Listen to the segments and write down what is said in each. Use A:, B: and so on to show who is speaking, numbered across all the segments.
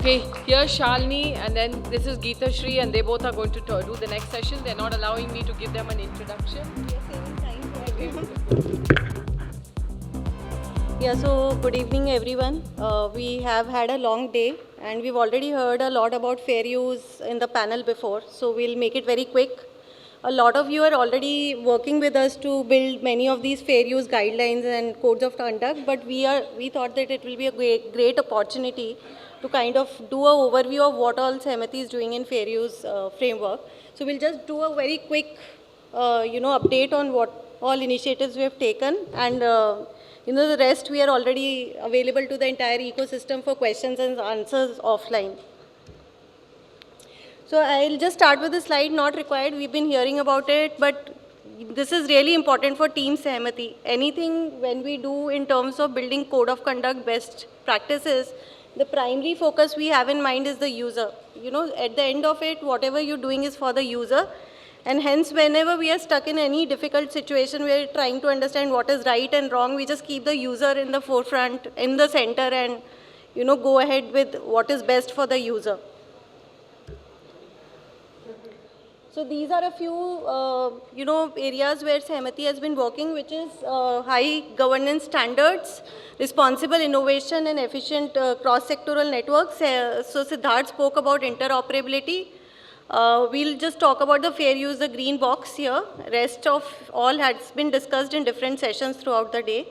A: Okay, here's Shalini, and then this is Geeta Shri, and they both are going to do the next session. They're not allowing me to give them an introduction.
B: We are saving time for everyone. Yeah, so good evening, everyone. We have had a long day, and we've already heard a lot about fair use in the panel before, so we'll make it very quick. A lot of you are already working with us to build many of these fair use guidelines and codes of conduct, but we thought that it will be a great opportunity to kind of do an overview of what all Sehmati is doing in fair use framework. So we'll just do a very quick update on what all initiatives we have taken, and the rest we are already available to the entire ecosystem for questions and answers offline. So I'll just start with the slide, not required. We've been hearing about it, but this is really important for Team Sehmati. Anything when we do in terms of building code of conduct best practices, the primary focus we have in mind is the user. At the end of it, whatever you're doing is for the user. And hence, whenever we are stuck in any difficult situation, we are trying to understand what is right and wrong. We just keep the user in the forefront, in the center, and go ahead with what is best for the user. So these are a few, areas where Sehmati has been working, which is high governance standards, responsible innovation, and efficient cross-sectoral networks. So Siddharth spoke about interoperability. We'll just talk about the fair use, the green box here. Rest of all has been discussed in different sessions throughout the day.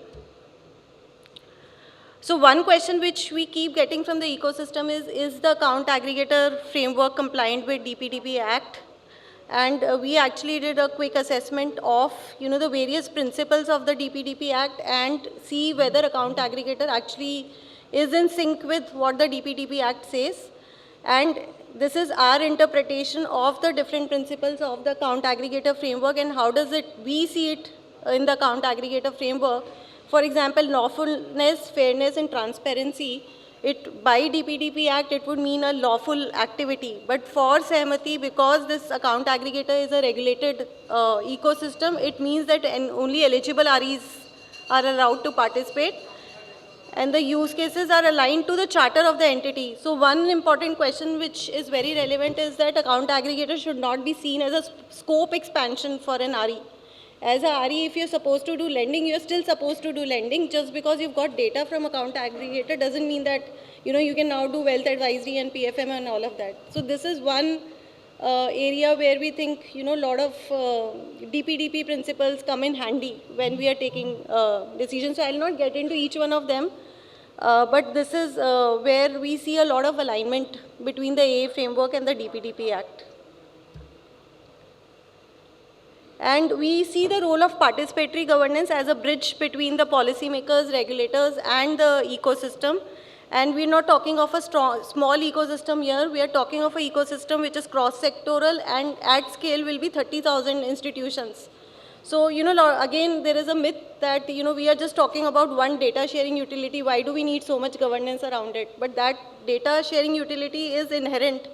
B: So one question which we keep getting from the ecosystem is the account aggregator framework compliant with DPDP Act? And we actually did a quick assessment of, the various principles of the DPDP Act and see whether account aggregator actually is in sync with what the DPDP Act says. And this is our interpretation of the different principles of the account aggregator framework and how does we see it in the account aggregator framework. For example, lawfulness, fairness, and transparency. By DPDP Act, it would mean a lawful activity. But for Sehmati, because this account aggregator is a regulated ecosystem, it means that only eligible REs are allowed to participate. And the use cases are aligned to the charter of the entity. So one important question which is very relevant is that account aggregator should not be seen as a scope expansion for an RE. As a RE, if you're supposed to do lending, you're still supposed to do lending. Just because you've got data from account aggregator doesn't mean that you can now do wealth advisory and PFM and all of that. So this is one area where we think a lot of DPDP principles come in handy when we are taking decisions. So I'll not get into each one of them, but this is where we see a lot of alignment between the AA framework and the DPDP Act. And we see the role of participatory governance as a bridge between the policymakers, regulators, and the ecosystem. And we're not talking of a small ecosystem here. We are talking of an ecosystem which is cross-sectoral and at scale will be 30,000 institutions. So, again, there is a myth that, we are just talking about one data sharing utility. Why do we need so much governance around it? But that data sharing utility is inherent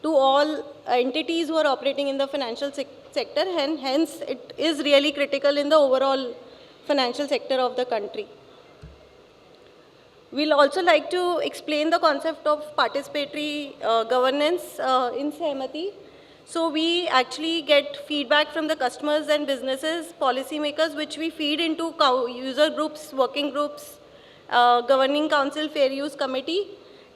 B: to all entities who are operating in the financial sector, and hence it is really critical in the overall financial sector of the country. We'll also like to explain the concept of participatory governance in Sehmati. So we actually get feedback from the customers and businesses, policymakers, which we feed into user groups, working groups, governing council, fair use committee.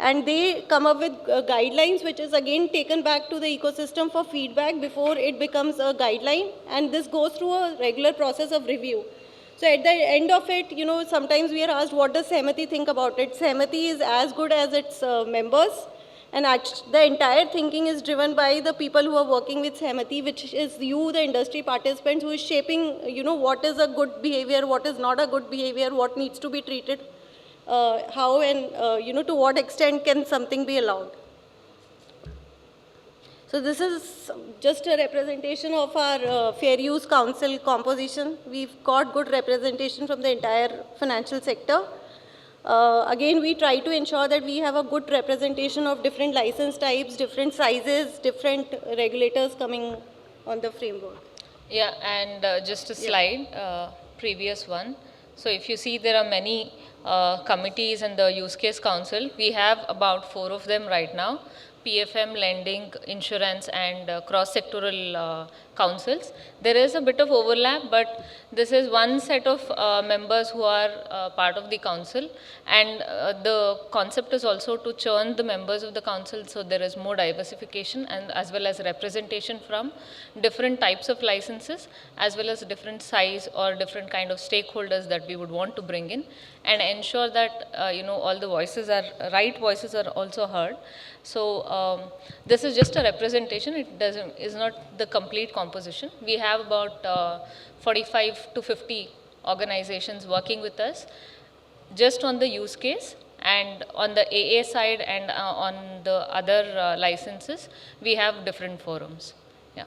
B: And they come up with guidelines, which is again taken back to the ecosystem for feedback before it becomes a guideline. And this goes through a regular process of review. So at the end of it, sometimes we are asked, what does Sehmati think about it? Sehmati is as good as its members. And the entire thinking is driven by the people who are working with Sehmati, which is you, the industry participants, who is shaping, what is a good behavior, what is not a good behavior, what needs to be treated. How and to what extent can something be allowed. So this is just a representation of our fair use council composition. We've got good representation from the entire financial sector. Again, we try to ensure that we have a good representation of different license types, different sizes, different regulators coming on the framework.
C: Yeah, and just a slide, previous one. So if you see, there are many committees in the use case council. We have about 4 of them right now: PFM, lending, insurance, and cross-sectoral councils. There is a bit of overlap, but this is one set of members who are part of the council, and the concept is also to churn the members of the council, so there is more diversification and as well as representation from different types of licenses, as well as different size or different kind of stakeholders that we would want to bring in, and ensure that all the voices are right voices are also heard. So this is just a representation. It is not the complete composition. We have about 45 to 50 organizations working with us just on the use case, and on the AA side and on the other licenses, we have different forums. Yeah.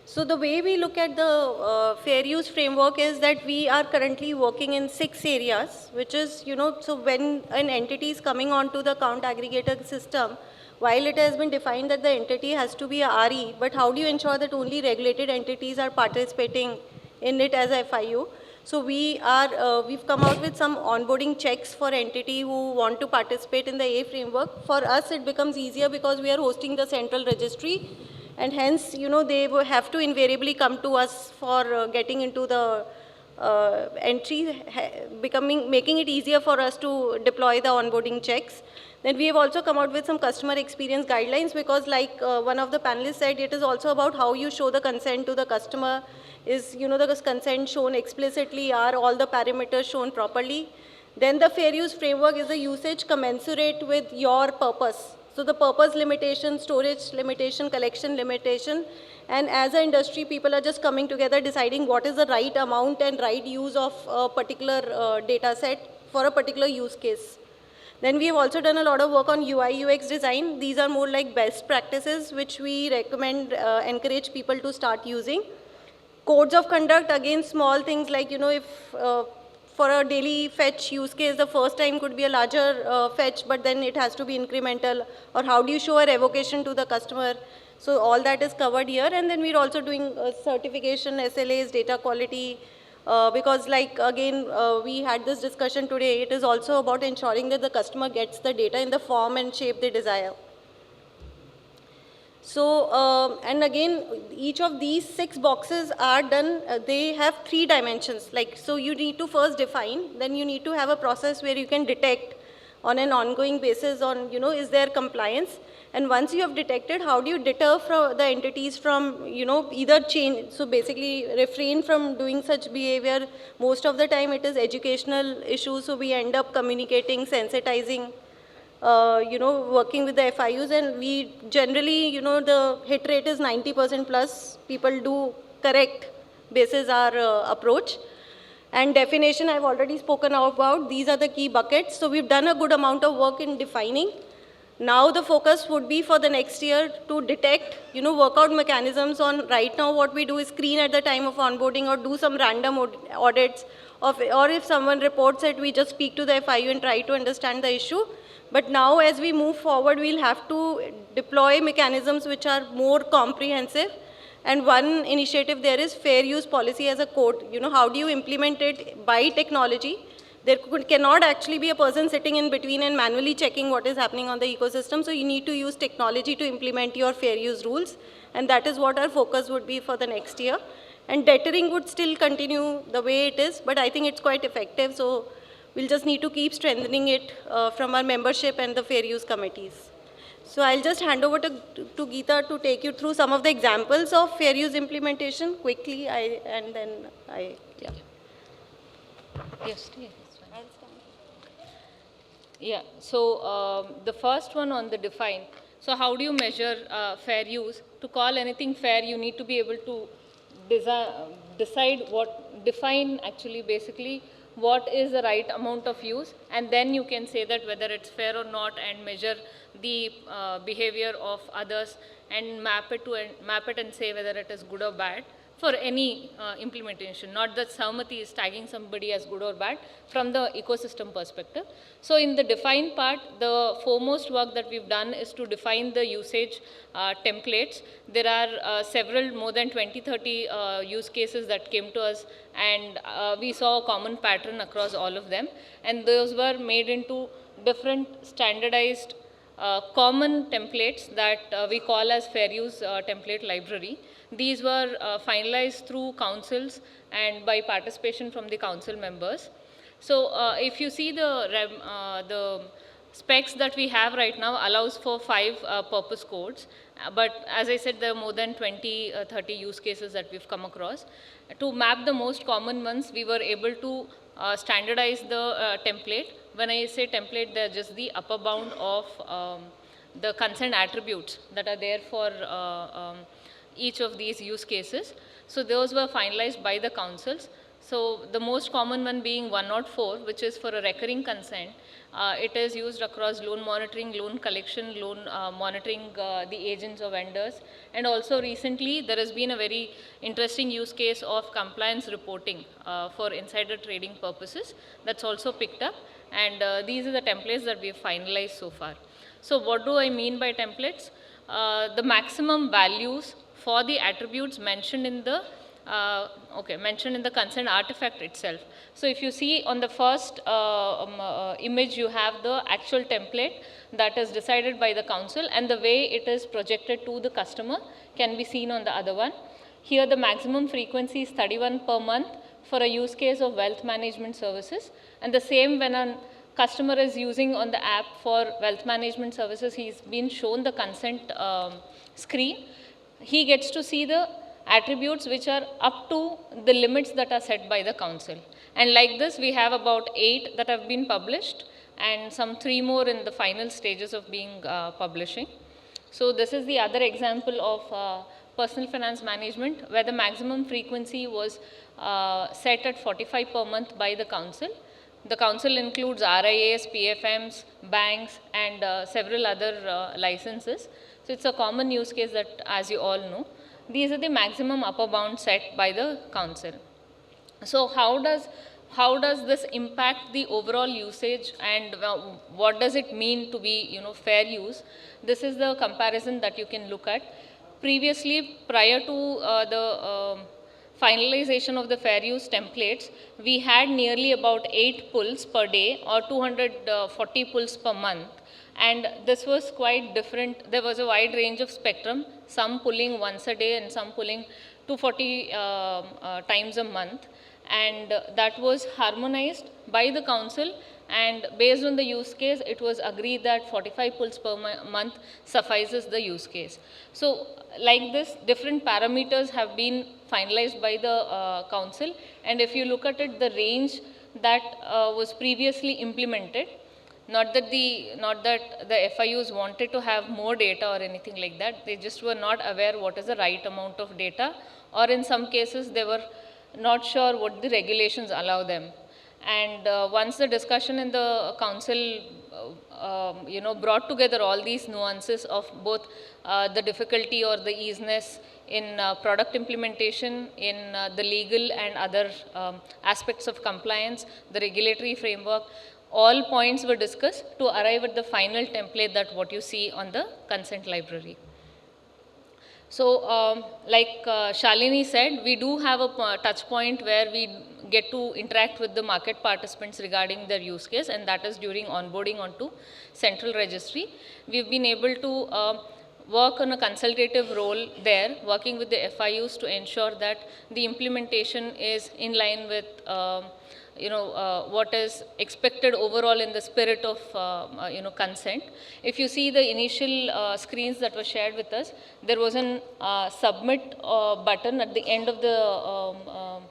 B: So the way we look at the fair use framework is that we are currently working in 6 areas, which is, so when an entity is coming onto the account aggregator system, while it has been defined that the entity has to be a RE, but how do you ensure that only regulated entities are participating in it as a FIU? So we've come out with some onboarding checks for entity who want to participate in the A framework. For us, it becomes easier because we are hosting the central registry, and hence, they will have to invariably come to us for getting into the entry, making it easier for us to deploy the onboarding checks. Then we have also come out with some customer experience guidelines, because like one of the panelists said, it is also about how you show the consent to the customer. Is, the consent shown explicitly? Are all the parameters shown properly? Then the fair use framework is a usage commensurate with your purpose. So the purpose limitation, storage limitation, collection limitation, and as an industry, people are just coming together deciding what is the right amount and right use of a particular data set for a particular use case. Then we have also done a lot of work on UI UX design. These are more like best practices, which we recommend, encourage people to start using. Codes of conduct, again, small things like, if for a daily fetch use case, the first time could be a larger fetch, but then it has to be incremental, or how do you show a revocation to the customer? So all that is covered here. And then we're also doing certification, SLAs, data quality, because like, again, we had this discussion today, it is also about ensuring that the customer gets the data in the form and shape they desire. So, and again, each of these 6 boxes are done, they have 3 dimensions. Like, so you need to first define, then you need to have a process where you can detect on an ongoing basis on, is there compliance? And once you have detected, how do you deter from the entities from, either change, so basically refrain from doing such behavior. Most of the time it is educational issues, so we end up communicating, sensitizing, working with the FIUs, and we generally, the hit rate is 90% plus. People do correct basis our approach. And definition, I've already spoken about. These are the key buckets. So we've done a good amount of work in defining. Now the focus would be for the next year to detect, work out mechanisms on. Right now what we do is screen at the time of onboarding or do some random audits, or if someone reports it, we just speak to the FIU and try to understand the issue. But now as we move forward, we'll have to deploy mechanisms which are more comprehensive. And one initiative there is fair use policy as a code. How do you implement it by technology? There cannot actually be a person sitting in between and manually checking what is happening on the ecosystem. So you need to use technology to implement your fair use rules. And that is what our focus would be for the next year. And deterring would still continue the way it is, but I think it's quite effective. So we'll just need to keep strengthening it from our membership and the fair use committees. So I'll just hand over to Geeta to take you through some of the examples of fair use implementation quickly, yeah.
C: Yes, yeah, so the first one on the define. So how do you measure fair use? To call anything fair, you need to be able to define actually basically what is the right amount of use, and then you can say that whether it's fair or not, and measure the behavior of others and map it and say whether it is good or bad. for any implementation, not that Sahamati is tagging somebody as good or bad from the ecosystem perspective. So in the define part, the foremost work that we've done is to define the usage templates. There are several, more than 20, 30 use cases that came to us, and we saw a common pattern across all of them, and those were made into different standardized common templates that we call as fair use template library. These were finalized through councils and by participation from the council members. So if you see the specs that we have right now allows for 5 purpose codes, but as I said, there are more than 20, 30 use cases that we've come across. To map the most common ones, we were able to standardize the template. When I say template, they're just the upper bound of the consent attributes that are there for each of these use cases. So those were finalized by the councils. So the most common one being 104, which is for a recurring consent. It is used across loan monitoring, loan collection, loan monitoring the agents or vendors. And also recently, there has been a very interesting use case of compliance reporting for insider trading purposes. That's also picked up. And these are the templates that we've finalized so far. So what do I mean by templates? The maximum values for the attributes mentioned in the consent artifact itself. So if you see on the first image, you have the actual template that is decided by the council, and the way it is projected to the customer can be seen on the other one. Here the maximum frequency is 31 per month for a use case of wealth management services, and the same when a customer is using on the app for wealth management services, he's been shown the consent screen. He gets to see the attributes which are up to the limits that are set by the council. And like this, we have about 8 that have been published and some 3 more in the final stages of being publishing. So this is the other example of personal finance management, where the maximum frequency was set at 45 per month by the council. The council includes RIAs, PFMs, banks, and several other licenses. So it's a common use case that, as you all know. These are the maximum upper bound set by the council. So how does this impact the overall usage, and what does it mean to be fair use? This is the comparison that you can look at. Previously, prior to the finalization of the fair use templates, we had nearly about 8 pulls per day or 240 pulls per month. And this was quite different. There was a wide range of spectrum, some pulling once a day and some pulling 240 times a month. And that was harmonized by the council, and based on the use case, it was agreed that 45 pulls per month suffices the use case. So like this, different parameters have been finalized by the council, and if you look at it, the range that was previously implemented, not that the FIUs wanted to have more data or anything like that, they just were not aware what is the right amount of data, or in some cases they were not sure what the regulations allow them. And once the discussion in the council brought together all these nuances of both the difficulty or the easiness in product implementation, in the legal and other aspects of compliance, the regulatory framework, all points were discussed to arrive at the final template that what you see on the consent library. So like Shalini said, we do have a touch point where we get to interact with the market participants regarding their use case, and that is during onboarding onto central registry. We've been able to work on a consultative role there, working with the FIUs to ensure that the implementation is in line with what is expected overall in the spirit of consent. If you see the initial screens that were shared with us, there was an submit button at the end of the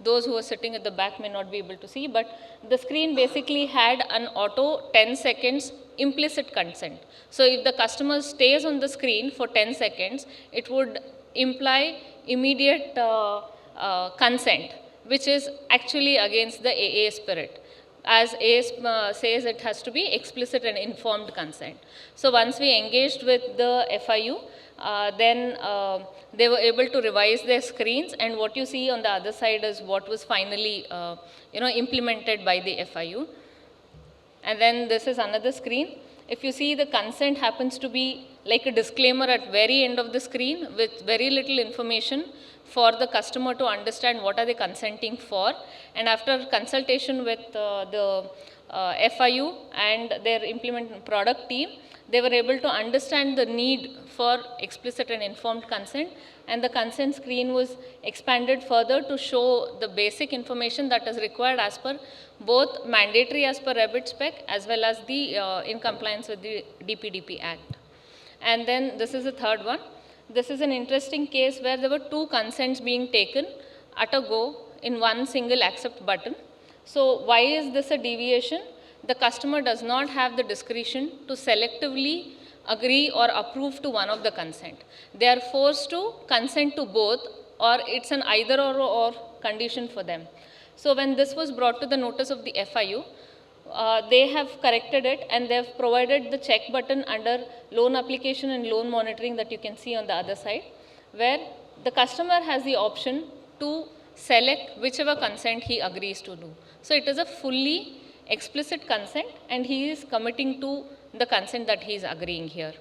C: those who are sitting at the back may not be able to see, but the screen basically had an auto 10 seconds implicit consent. So if the customer stays on the screen for 10 seconds, it would imply immediate consent, which is actually against the AA spirit. as A says, it has to be explicit and informed consent. So once we engaged with the FIU, then they were able to revise their screens, and what you see on the other side is what was finally implemented by the FIU. And then this is another screen. If you see, the consent happens to be like a disclaimer at very end of the screen with very little information for the customer to understand what are they consenting for. And after consultation with the FIU and their implement product team, they were able to understand the need for explicit and informed consent, and the consent screen was expanded further to show the basic information that is required as per both mandatory as per REBIT spec as well as the in compliance with the DPDP Act. And then this is the third one. This is an interesting case where there were two consents being taken at a go in one single accept button. So why is this a deviation? The customer does not have the discretion to selectively agree or approve to one of the consent. They are forced to consent to both, or it's an either or condition for them. So when this was brought to the notice of the FIU, they have corrected it, and they have provided the check button under loan application and loan monitoring that you can see on the other side, where the customer has the option to select whichever consent he agrees to do. So it is a fully explicit consent, and he is committing to the consent that he is agreeing here.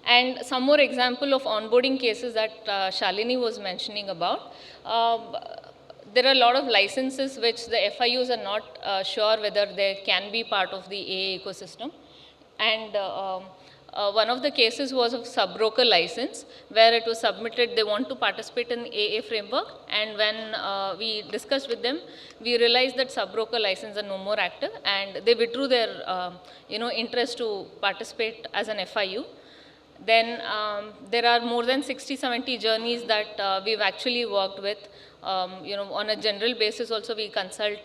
C: And some more example of onboarding cases that Shalini was mentioning about. There are a lot of licenses which the FIUs are not sure whether they can be part of the AA ecosystem. And one of the cases was of sub-broker license, where it was submitted, they want to participate in AA framework, and when we discussed with them, we realized that sub-broker license are no more active, and they withdrew their interest to participate as an FIU. Then there are more than 60-70 journeys that we've actually worked with. On a general basis also we consult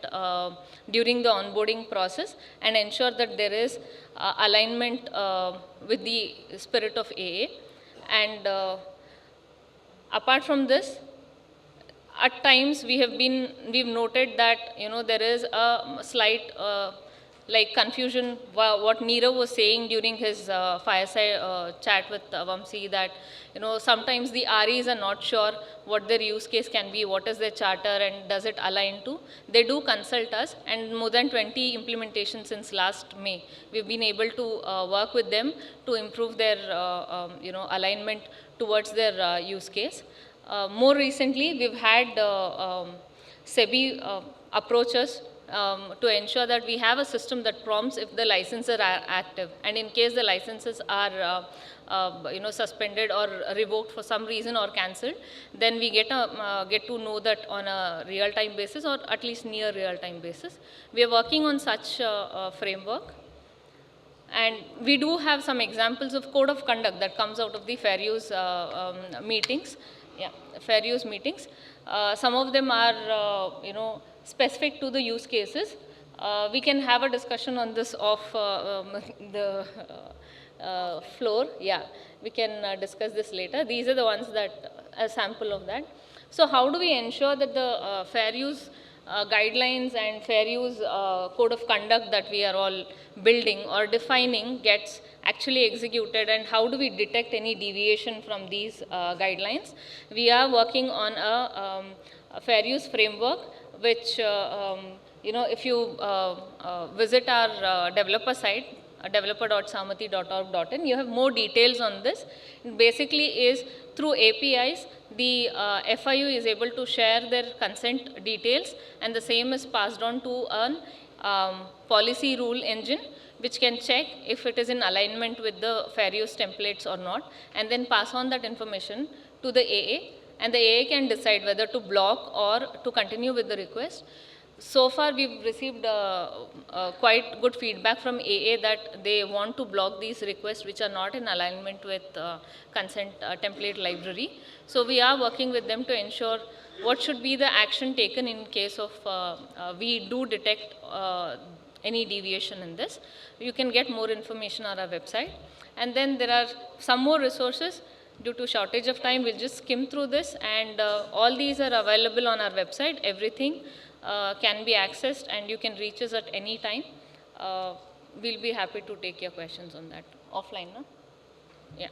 C: during the onboarding process and ensure that there is alignment with the spirit of AA. And apart from this, at times we've noted that there is a slight like confusion, what Neerav was saying during his fireside chat with Vamsi, that sometimes the REs are not sure what their use case can be, what is their charter, and does it align to. They do consult us, and more than 20 implementations since last May. We've been able to work with them to improve their alignment towards their use case. More recently, we've had SEBI approach us to ensure that we have a system that prompts if the licenses are active, and in case the licenses are suspended or revoked for some reason or cancelled, then we get to know that on a real-time basis, or at least near real-time basis. We are working on such framework, and we do have some examples of code of conduct that comes out of the fair use meetings. Yeah, fair use meetings. Some of them are specific to the use cases. We can have a discussion on this off the floor. Yeah, we can discuss this later. These are the ones that, a sample of that. So how do we ensure that the fair use guidelines and fair use code of conduct that we are all building or defining gets actually executed, and how do we detect any deviation from these guidelines? We are working on a fair use framework, which if you visit our developer site, developer.samati.org.in, you have more details on this. It basically is through APIs, the FIU is able to share their consent details, and the same is passed on to a policy rule engine, which can check if it is in alignment with the fair use templates or not, and then pass on that information to the AA, and the AA can decide whether to block or to continue with the request. So far, we've received quite good feedback from AA that they want to block these requests which are not in alignment with consent template library. So we are working with them to ensure what should be the action taken in case of we do detect any deviation in this. You can get more information on our website. And then there are some more resources. Due to shortage of time, we'll just skim through this, and all these are available on our website, everything. can be accessed, and you can reach us at any time. We'll be happy to take your questions on that. Offline, no? Yeah.